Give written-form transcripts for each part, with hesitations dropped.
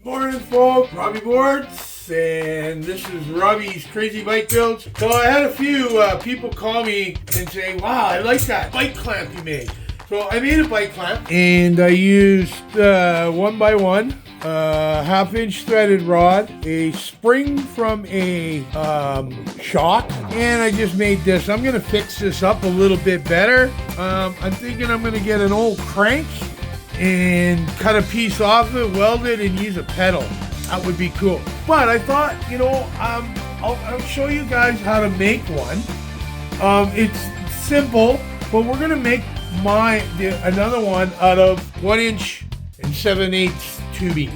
Morning, folks. Robbie Boards, and this is Robbie's Crazy Bike Builds. So I had a few people call me and say, wow, I like that bike clamp you made. So I made a bike clamp, and I used 1x1, half-inch threaded rod, a spring from a shock, and I just made this. I'm gonna fix this up a little bit better. I'm thinking I'm gonna get an old crank and cut a piece off it, weld it, and use a pedal. That would be cool. But I thought, you know, I'll show you guys how to make one. It's simple, but we're gonna make another one out of 1" and 7/8 tubing.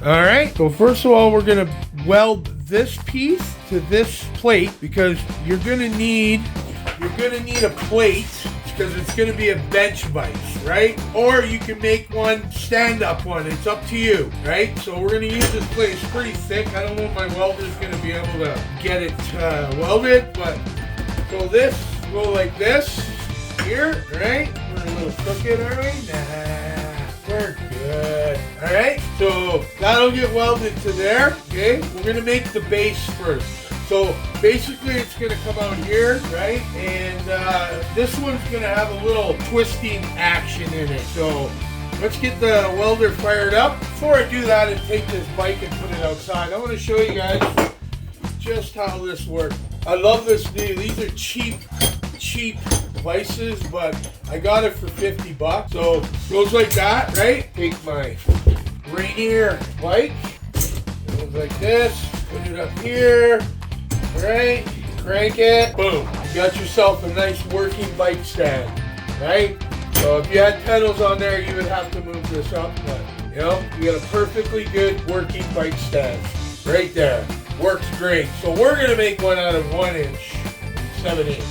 All right. So first of all, we're gonna weld this piece to this plate because you're gonna need a plate, because it's going to be a bench bike, right? Or you can make one stand-up one. It's up to you, right? So we're going to use this plate. It's pretty thick. I don't know if my welder's going to be able to get it welded, but so this go like this here, right? We're a little crooked, all right? Nah, we're good. All right, so that'll get welded to there. Okay, we're going to make the base first. So basically it's going to come out here, right? And this one's going to have a little twisting action in it. So let's get the welder fired up. Before I do that and take this bike and put it outside, I want to show you guys just how this works. I love this deal. These are cheap devices, but I got it for 50 bucks. So it goes like that, right? Take my Rainier bike. It goes like this. Put it up here. Right, crank it, boom. You got yourself a nice working bike stand, right? So if you had pedals on there, you would have to move this up, but you know, you got a perfectly good working bike stand right there. Works great. So we're gonna make one out of 1" and 7/8.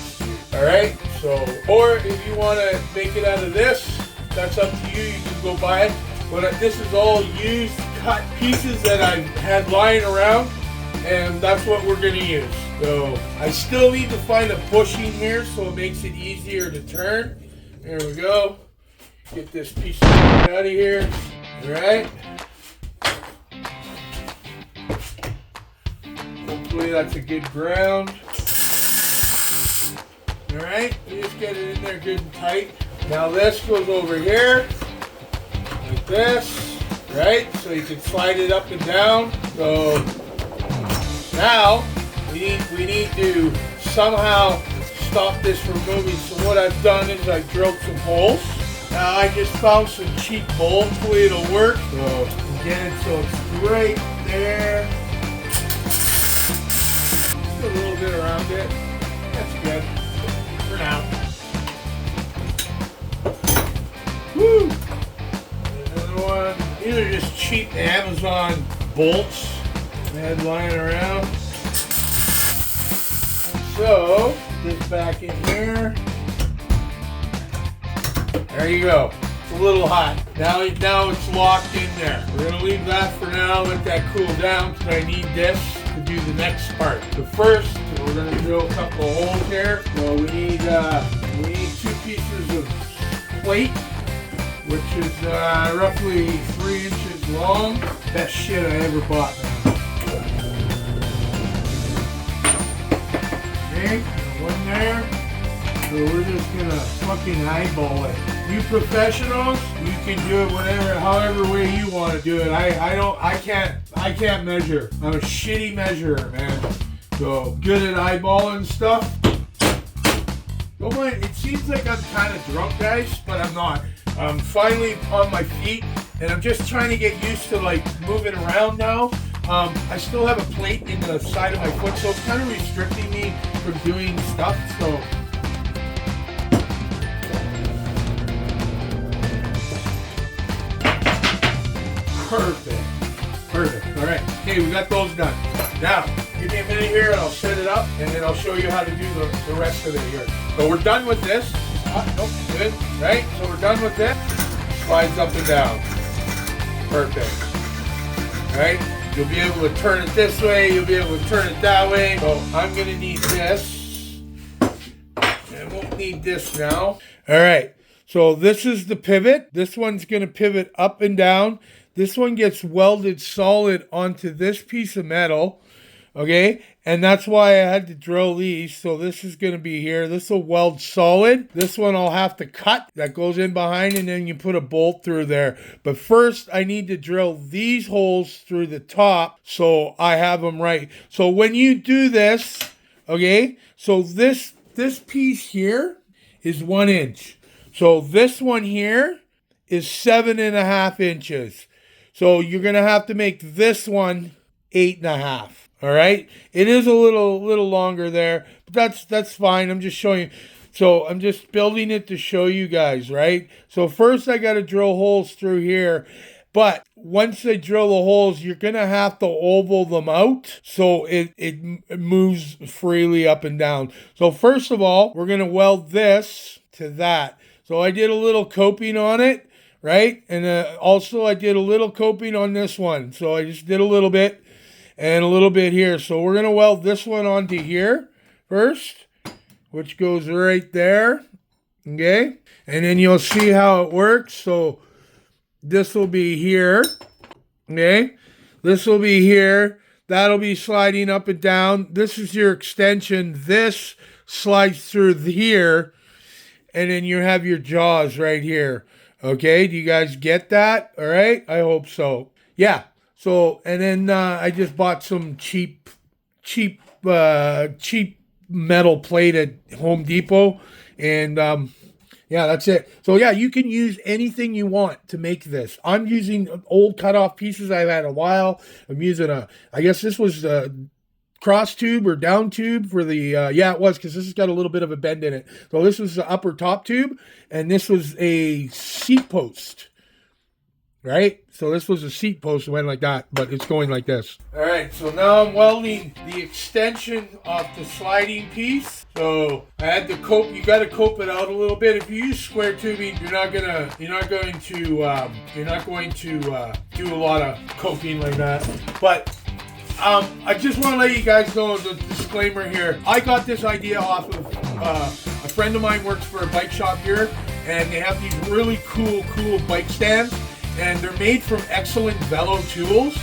All right. So, or if you want to make it out of this, that's up to you. You can go buy it. But this is all used cut pieces that I had lying around. And that's what we're going to use. So I still need to find a bushing here so it makes it easier to turn. There we go. Get this piece out of here. All right. Hopefully that's a good ground. All right. You just get it in there good and tight. Now this goes over here like this, right? So you can slide it up and down. So now, we need to somehow stop this from moving. So what I've done is I drilled some holes. Now I just found some cheap bolts. Hopefully it'll work. So again, so it's right there. Just a little bit around it. That's good for now. Woo! Another one. These are just cheap Amazon bolts. Had lying around. So, put this back in here. There you go. It's a little hot. Now it's locked in there. We're going to leave that for now, let that cool down, because I need this to do the next part. But first, we're going to drill a couple of holes here. So we need 2 pieces of plate, which is roughly 3 inches long. Best shit I ever bought, man. One there. So we're just gonna fucking eyeball it. You professionals, you can do it however way you want to do it. I can't measure. I'm a shitty measurer, man. So good at eyeballing stuff. Don't mind. It seems like I'm kind of drunk, guys, but I'm not. I'm finally on my feet, and I'm just trying to get used to like moving around now. I still have a plate in the side of my foot, so it's kind of restricting me from doing stuff. So perfect. All right. Okay, we got those done. Now, give me a minute here, and I'll set it up, and then I'll show you how to do the rest of it here. So we're done with this. Nope, good. Right. So we're done with this. Slides up and down. Perfect. All right. You'll be able to turn it this way, you'll be able to turn it that way. So I'm gonna need this. I won't need this now. All right, so this is the pivot. This one's gonna pivot up and down. This one gets welded solid onto this piece of metal. Okay, and that's why I had to drill these. So this is going to be here. This will weld solid. This one I'll have to cut. That goes in behind, and then you put a bolt through there. But first, I need to drill these holes through the top so I have them right. So when you do this, okay, so this piece here is 1 inch. So this one here is 7.5 inches. So you're going to have to make this one 8.5. All right, it is a little longer there, but that's fine. I'm just showing you. So I'm just building it to show you guys, right? So first I got to drill holes through here, but once I drill the holes, you're gonna have to oval them out so it moves freely up and down. So first of all, we're gonna weld this to that. So I did a little coping on it, right? And also I did a little coping on this one. So I just did a little bit. And a little bit here. So we're going to weld this one onto here first, which goes right there. Okay. And then you'll see how it works. So this will be here. Okay. This will be here. That'll be sliding up and down. This is your extension. This slides through here. And then you have your jaws right here. Okay. Do you guys get that? All right. I hope so. Yeah. So, and then I just bought some cheap metal plate at Home Depot. And yeah, that's it. So yeah, you can use anything you want to make this. I'm using old cut-off pieces I've had a while. I'm using I guess this was a cross tube or down tube for the, yeah, it was, because this has got a little bit of a bend in it. So this was the upper top tube, and this was a seat post. Right? So this was a seat post that went like that, but it's going like this. All right, so now I'm welding the extension of the sliding piece. So I had to cope. You got to cope it out a little bit. If you use square tubing, you're not going to do a lot of coping like that. But I just want to let you guys know the disclaimer here. I got this idea off of a friend of mine works for a bike shop here, and they have these really cool bike stands. And they're made from excellent velo tools,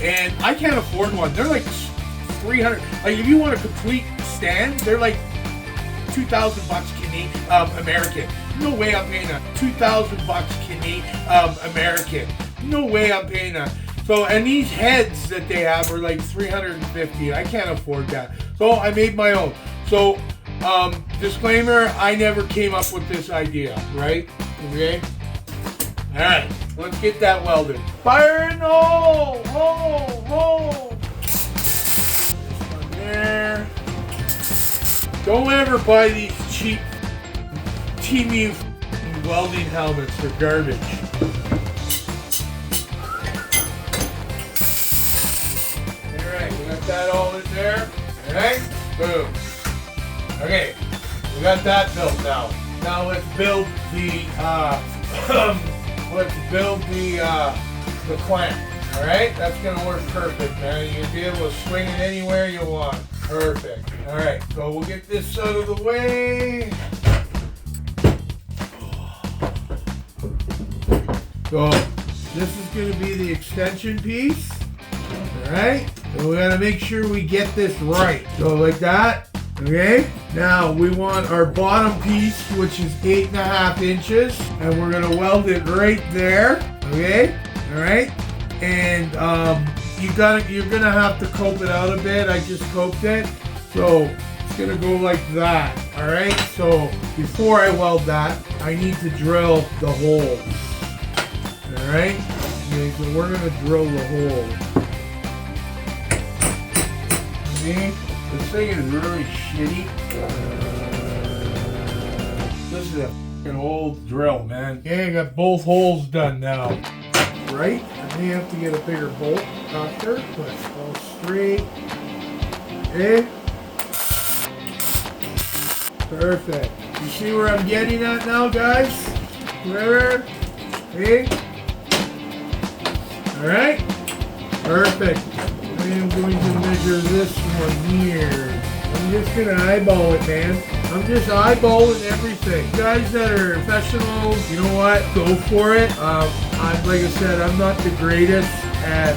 and I can't afford one. They're like $300. Like if you want a complete stand, they're like $2,000 Canadian, American. No way I'm paying that. $2,000 Canadian, American. No way I'm paying that. So, and these heads that they have are like $350. I can't afford that. So I made my own. So, disclaimer: I never came up with this idea, right? Okay. All right, let's get that welded. Fire in the hole! Hole! This one there. Don't ever buy these cheap TMU welding helmets. They're garbage. All right, we got that all in there. All right, boom. Okay, we got that built now. Now let's build the the clamp. All right, that's gonna work perfect, man. You'll be able to swing it anywhere you want. Perfect. All right, so we'll get this out of the way. So this is gonna be the extension piece. All right, and we gotta make sure we get this right. So like that. Okay, now we want our bottom piece, which is 8.5 inches, and we're gonna weld it right there. Okay, all right, and you're gonna have to cope it out a bit. I just coped it, so it's gonna go like that. All right, so before I weld that, I need to drill the holes. All right, okay, so we're gonna drill the hole. Okay. This thing is really shitty. This is a f***ing old drill, man. Okay, I got both holes done now. Right? I may have to get a bigger bolt after, but all straight. Okay? Perfect. You see where I'm getting at now, guys? Where? Okay? Alright? Perfect. I am going to measure this one here. I'm just going to eyeball it, man. I'm just eyeballing everything. You guys that are professionals, you know what? Go for it. Like I said, I'm not the greatest at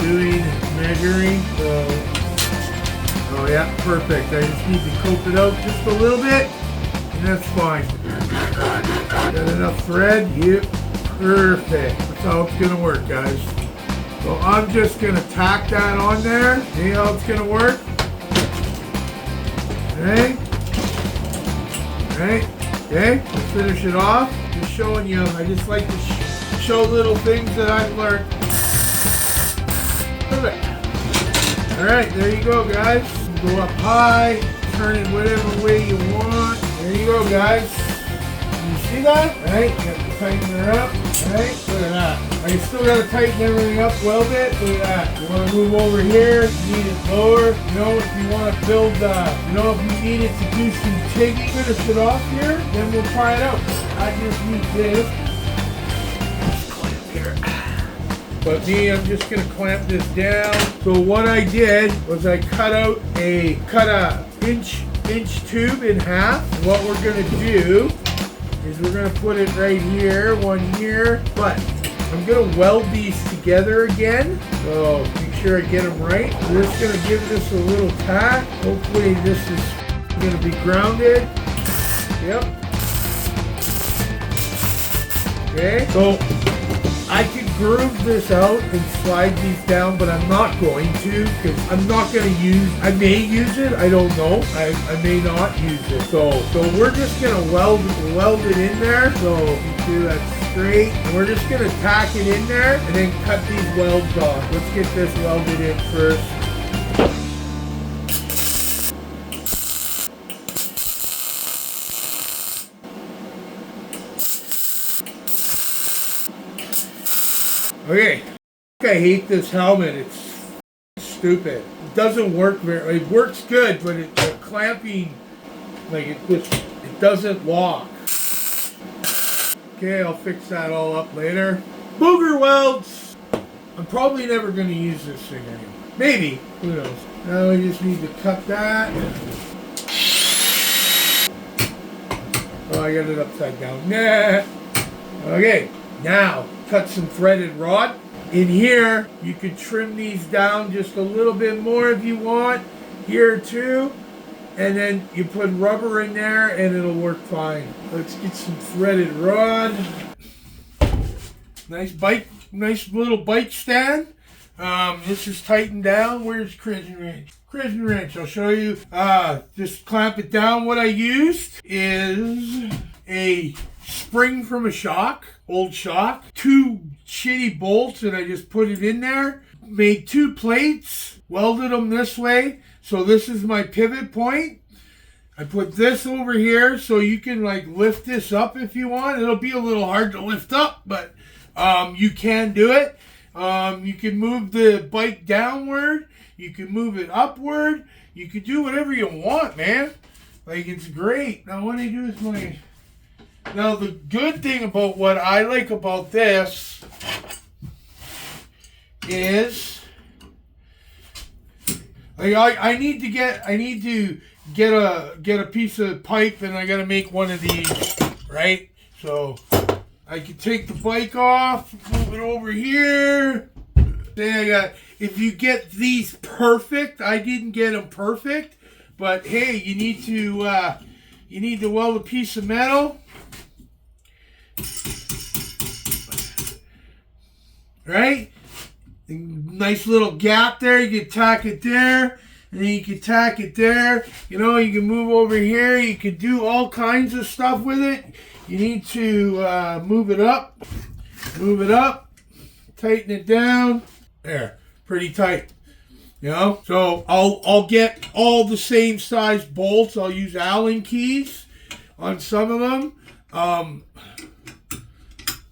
doing measuring. So, oh yeah, perfect. I just need to coat it out just a little bit, and that's fine. Got enough thread? Yep, perfect. That's how it's gonna work, guys. So I'm just gonna tack that on there. See how it's gonna work? Okay. Right. Okay. Let's finish it off. Just showing you. I just like to show little things that I've learned. Perfect. All right. There you go, guys. Go up high. Turn it whatever way you want. There you go, guys. You see that? Right. You have to tighten her up. Right. Look at that. I still got to tighten everything up well bit. Look at that. You want to move over here. You need it lower. You know, if you want to build, you know, if you need it to do some jigging, finish it off here, then we'll try it out. I just need this. Clamp here. But me, I'm just going to clamp this down. So what I did was I cut a inch tube in half. What we're going to do is we're going to put it right here, one here, but I'm going to weld these together again, so make sure I get them right. I'm just going to give this a little tack. Hopefully this is going to be grounded. Yep. Okay, so I could groove this out and slide these down, but I'm not going to, because I'm not going to use, I may use it, I don't know, I may not use it. So we're just going to weld it in there, so you do that straight, and we're just going to tack it in there, and then cut these welds off. Let's get this welded in first. Okay, I hate this helmet. It's stupid. It doesn't work very. It works good, but the clamping, like it doesn't lock. Okay, I'll fix that all up later. Booger welds. I'm probably never going to use this thing anymore. Maybe. Who knows? Now we just need to cut that. Oh, I got it upside down. Nah. Okay, now cut some threaded rod. In here, you could trim these down just a little bit more if you want. Here too. And then you put rubber in there and it'll work fine. Let's get some threaded rod. Nice little bike stand. This is tightened down. Where's crescent wrench? Crescent wrench, I'll show you. Just clamp it down. What I used is a spring from a shock, old shock, 2 shitty bolts, and I just put it in there, made 2 plates, welded them this way, so this is my pivot point. I put this over here so you can like lift this up if you want. It'll be a little hard to lift up, but you can do it. You can move the bike downward, you can move it upward, you can do whatever you want, man. Like, it's great. Now what I do is now the good thing about what I like about this is, like, I need to get a piece of pipe, and I gotta make one of these, right? So I can take the bike off, move it over here. Then if you get these perfect, I didn't get them perfect, but hey, you need to weld a piece of metal. Right? Nice little gap there. You can tack it there, and then you can tack it there. You know, you can move over here. You can do all kinds of stuff with it. You need to move it up, tighten it down. There, pretty tight. You know, so I'll get all the same size bolts. I'll use Allen keys on some of them.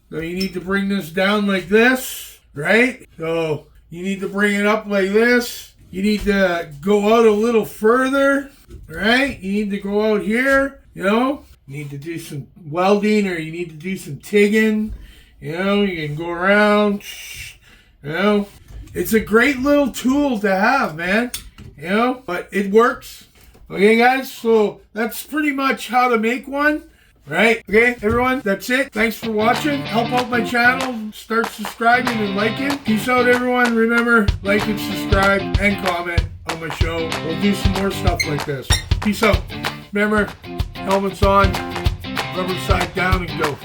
So you need to bring this down like this, right? So you need to bring it up like this. You need to go out a little further, right? You need to go out here, you know? You need to do some welding, or you need to do some tigging. You know, you can go around, you know? It's a great little tool to have, man. You know, but it works. Okay, guys, so that's pretty much how to make one. Right? Okay, everyone, that's it. Thanks for watching. Help out my channel. Start subscribing and liking. Peace out, everyone. Remember, like and subscribe and comment on my show. We'll do some more stuff like this. Peace out. Remember, helmets on, rubber side down, and go.